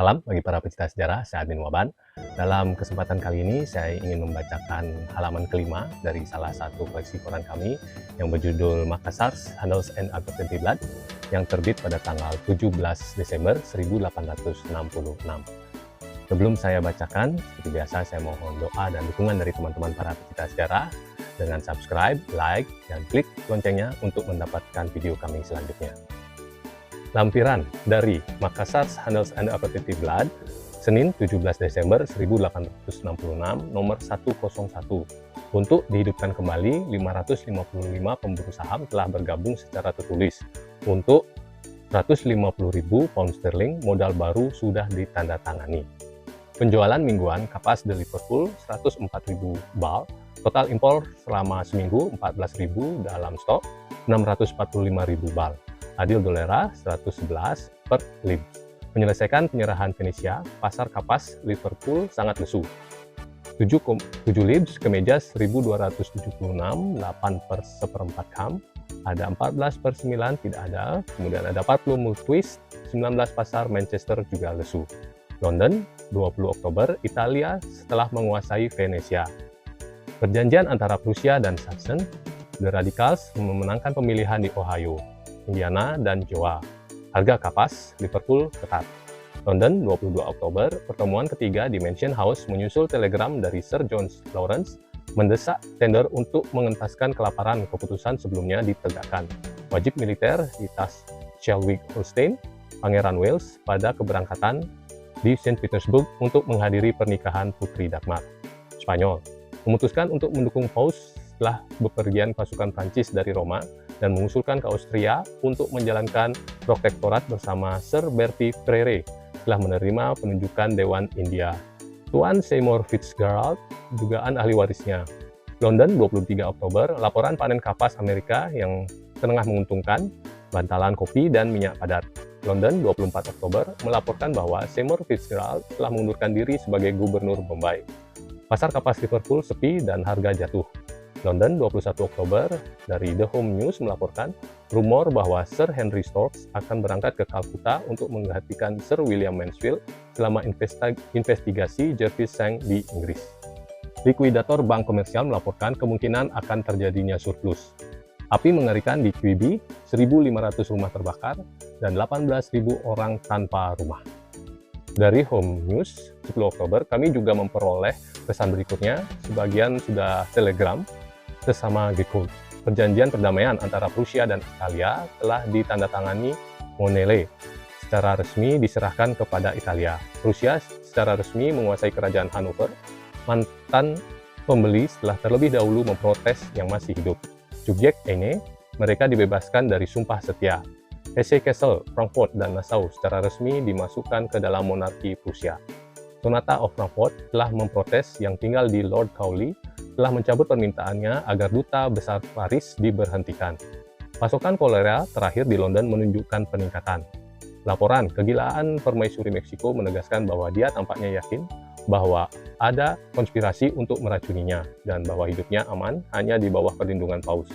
Salam bagi para pecinta sejarah, saya Admin Waban. Dalam kesempatan kali ini, saya ingin membacakan halaman kelima dari salah satu koleksi koran kami yang berjudul Makassar's Handels and Advertentie yang terbit pada tanggal 17 Desember 1866. Sebelum saya bacakan, seperti biasa saya mohon doa dan dukungan dari teman-teman para pecinta sejarah dengan subscribe, like, dan klik loncengnya untuk mendapatkan video kami selanjutnya. Lampiran dari Makassar's Handels and Advertentie Senin 17 Desember 1866 nomor 101. Untuk dihidupkan kembali, 555 pemburu saham telah bergabung secara tertulis. Untuk 150.000 pound sterling modal baru sudah ditandatangani. Penjualan mingguan kapas de Liverpool 104.000 bal, total impor selama seminggu 14.000 dalam stok 645.000 bal. Adil dolera 111 per lib. Menyelesaikan penyerahan Venesia, pasar kapas Liverpool sangat lesu. 7 libs kemeja 1276, 8 per seperempat kam, ada 14 per 9 tidak ada, kemudian ada 40 multwist, 19 pasar Manchester juga lesu. London, 20 Oktober, Italia setelah menguasai Venesia. Perjanjian antara Prusia dan Sachsen, The Radicals memenangkan pemilihan di Ohio, Indiana, dan Iowa. Harga kapas Liverpool ketat. London, 22 Oktober, pertemuan ketiga di Mansion House menyusul telegram dari Sir John Lawrence mendesak tender untuk mengentaskan kelaparan. Keputusan sebelumnya ditegakkan. Wajib militer di tas Schleswig-Holstein, Pangeran Wales pada keberangkatan di St. Petersburg untuk menghadiri pernikahan Putri Dagmar. Spanyol memutuskan untuk mendukung Paus setelah bepergian pasukan Prancis dari Roma dan mengusulkan ke Austria untuk menjalankan protektorat bersama Sir Bertie Frere setelah menerima penunjukan Dewan India. Tuan Seymour Fitzgerald, dugaan ahli warisnya. London, 23 Oktober, laporan panen kapas Amerika yang tengah menguntungkan, bantalan kopi dan minyak padat. London, 24 Oktober, melaporkan bahwa Seymour Fitzgerald telah mengundurkan diri sebagai gubernur Bombay. Pasar kapas Liverpool sepi dan harga jatuh. London, 21 Oktober, dari The Home News melaporkan rumor bahwa Sir Henry Storks akan berangkat ke Calcutta untuk menggantikan Sir William Mansfield selama investigasi Jervis Sang di Inggris. Likuidator bank komersial melaporkan kemungkinan akan terjadinya surplus. Api mengerikan di QB, 1.500 rumah terbakar, dan 18.000 orang tanpa rumah. Dari Home News, 10 Oktober, kami juga memperoleh pesan berikutnya, sebagian sudah telegram, sesama Gekul. Perjanjian perdamaian antara Prusia dan Italia telah ditandatangani Monele. Secara resmi diserahkan kepada Italia. Prusia secara resmi menguasai kerajaan Hanover. Mantan pembeli setelah terlebih dahulu memprotes yang masih hidup. Subjek ini, mereka dibebaskan dari sumpah setia. Hesse-Kassel, Frankfurt, dan Nassau secara resmi dimasukkan ke dalam monarki Prusia. Sonata of Frankfurt telah memprotes yang tinggal di Lord Cowley telah mencabut permintaannya agar duta besar Paris diberhentikan. Pasokan kolera terakhir di London menunjukkan peningkatan. Laporan kegilaan permaisuri Meksiko menegaskan bahwa dia tampaknya yakin bahwa ada konspirasi untuk meracuninya dan bahwa hidupnya aman hanya di bawah perlindungan Paus.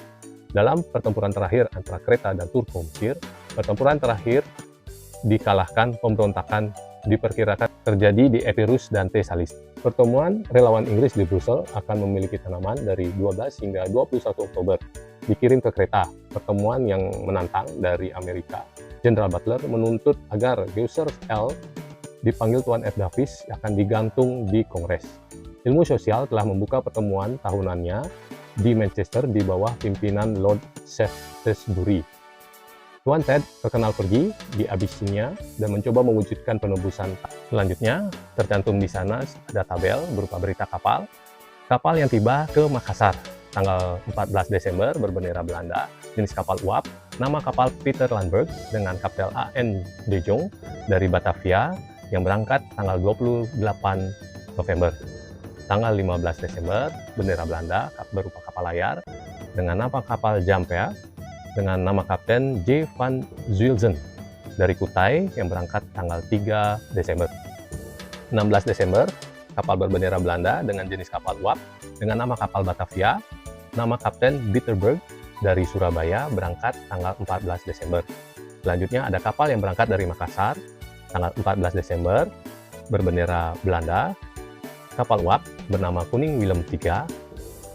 Dalam pertempuran terakhir antara Kreta dan Turko Mesir, pertempuran terakhir dikalahkan pemberontakan diperkirakan terjadi di Epirus dan Thesalis. Pertemuan relawan Inggris di Brussel akan memiliki tanaman dari 12 hingga 21 Oktober. Dikirim ke Kreta, pertemuan yang menantang dari Amerika. Jenderal Butler menuntut agar Geuser L. dipanggil Tuan F. Davis akan digantung di Kongres. Ilmu sosial telah membuka pertemuan tahunannya di Manchester di bawah pimpinan Lord Shaftesbury. Tuan Ted terkenal pergi di Abyssinia dan mencoba mewujudkan penebusan. Selanjutnya, tercantum di sana ada tabel berupa berita kapal. Kapal yang tiba ke Makassar, tanggal 14 Desember berbendera Belanda, jenis kapal uap, nama kapal Peter Landberg dengan kapten A.N. De Jong dari Batavia yang berangkat tanggal 28 November. Tanggal 15 Desember, bendera Belanda berupa kapal layar dengan nama kapal Jampea, dengan nama Kapten J. van Zuilzen dari Kutai yang berangkat tanggal 3 Desember. 16 Desember, kapal berbendera Belanda dengan jenis kapal uap dengan nama kapal Batavia, nama Kapten Bitterberg dari Surabaya berangkat tanggal 14 Desember. Selanjutnya ada kapal yang berangkat dari Makassar tanggal 14 Desember, berbendera Belanda, kapal uap bernama Kuning Willem III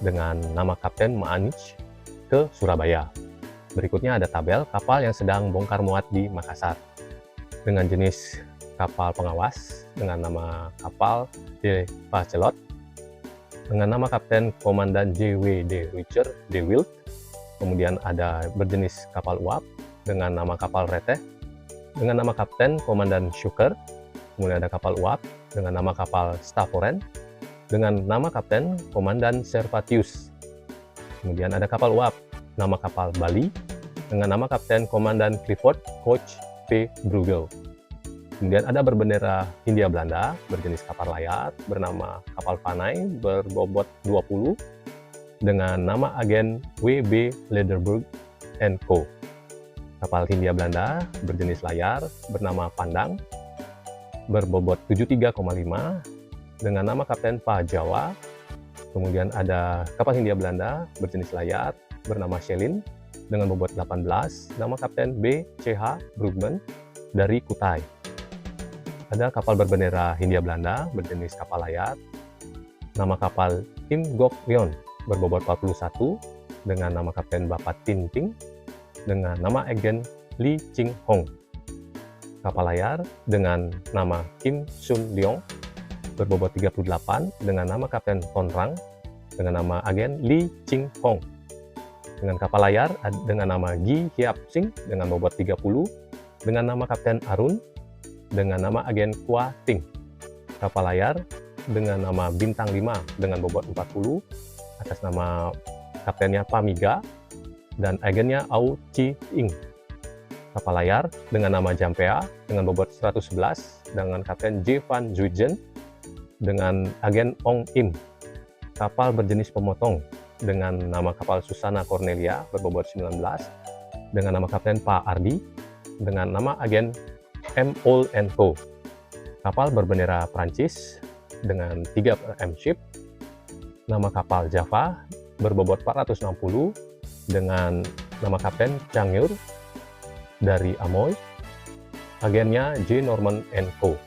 dengan nama Kapten Maanich ke Surabaya. Berikutnya ada tabel kapal yang sedang bongkar muat di Makassar dengan jenis kapal pengawas dengan nama kapal De Pacelot dengan nama Kapten Komandan J.W. de Richer de Wild. Kemudian ada berjenis kapal uap dengan nama kapal Reteh dengan nama Kapten Komandan Schucker. Kemudian ada kapal uap dengan nama kapal Stavoren dengan nama Kapten Komandan Servatius. Kemudian ada kapal uap nama kapal Bali dengan nama Kapten Komandan Clifford Koch P. Bruegel. Kemudian ada berbendera Hindia Belanda berjenis kapal layar bernama kapal Panay berbobot 20 dengan nama agen W.B. Lederberg & Co. Kapal Hindia Belanda berjenis layar bernama Pandang berbobot 73,5 dengan nama Kapten Pa Jawa. Kemudian ada kapal Hindia Belanda berjenis layar bernama Shelin dengan bobot 18, nama Kapten B. C.H. Brugman dari Kutai. Ada kapal berbendera Hindia Belanda berjenis kapal layar, nama kapal Kim Gok Leon berbobot 41 dengan nama Kapten Bapak Tin Ting dengan nama agen Lee Ching Hong. Kapal layar dengan nama Kim Sun Leong berbobot 38 dengan nama Kapten Ton Rang dengan nama agen Lee Ching Hong. Dengan kapal layar dengan nama Gi Hiap Sing dengan bobot 30 dengan nama Kapten Arun dengan nama agen Kwa Ting. Kapal layar dengan nama Bintang 5 dengan bobot 40 atas nama kaptennya Pamiga dan agennya Au Chi Ing. Kapal layar dengan nama Jampea dengan bobot 111 dengan kapten J. Van Zuijen dengan agen Ong Im. Kapal berjenis pemotong dengan nama kapal Susana Cornelia berbobot 19 dengan nama kapten Pa Ardi dengan nama agen M. Ol & Co. Kapal berbendera Prancis dengan 3 M ship, nama kapal Java berbobot 460 dengan nama Kapten Changyur dari Amoy, agennya J. Norman & Co.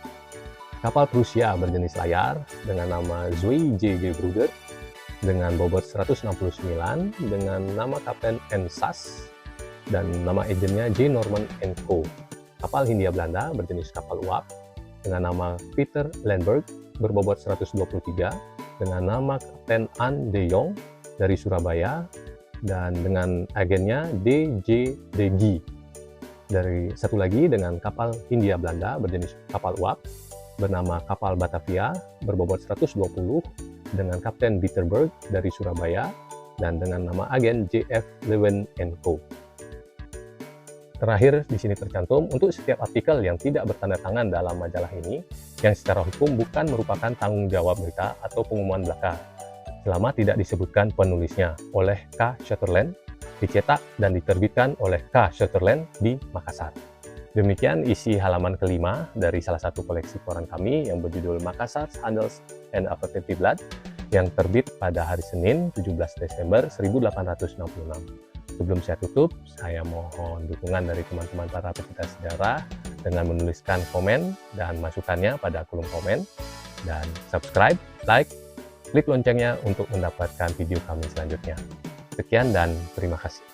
Kapal Prusia berjenis layar dengan nama Zoe J.G. Bruder dengan bobot 169 dengan nama Kapten N. Sas dan nama agennya J. Norman & Co. Kapal Hindia Belanda berjenis kapal uap dengan nama Peter Lindbergh berbobot 123 dengan nama Kapten An De Jong dari Surabaya dan dengan agennya D.J. Degi. Dari satu lagi dengan kapal Hindia Belanda berjenis kapal uap bernama kapal Batavia berbobot 120 dengan Kapten Bitterberg dari Surabaya dan dengan nama agen J.F. Lewen & Co. Terakhir, di sini tercantum untuk setiap artikel yang tidak bertanda tangan dalam majalah ini, yang secara hukum bukan merupakan tanggung jawab berita atau pengumuman belaka, selama tidak disebutkan penulisnya oleh K. Sutherland, dicetak dan diterbitkan oleh K. Sutherland di Makassar. Demikian isi halaman kelima dari salah satu koleksi koran kami yang berjudul Makassar Handels and Advertentie Blad yang terbit pada hari Senin 17 Desember 1866. Sebelum saya tutup, saya mohon dukungan dari teman-teman para pecinta sejarah dengan menuliskan komen dan masukannya pada kolom komen, dan subscribe, like, klik loncengnya untuk mendapatkan video kami selanjutnya. Sekian dan terima kasih.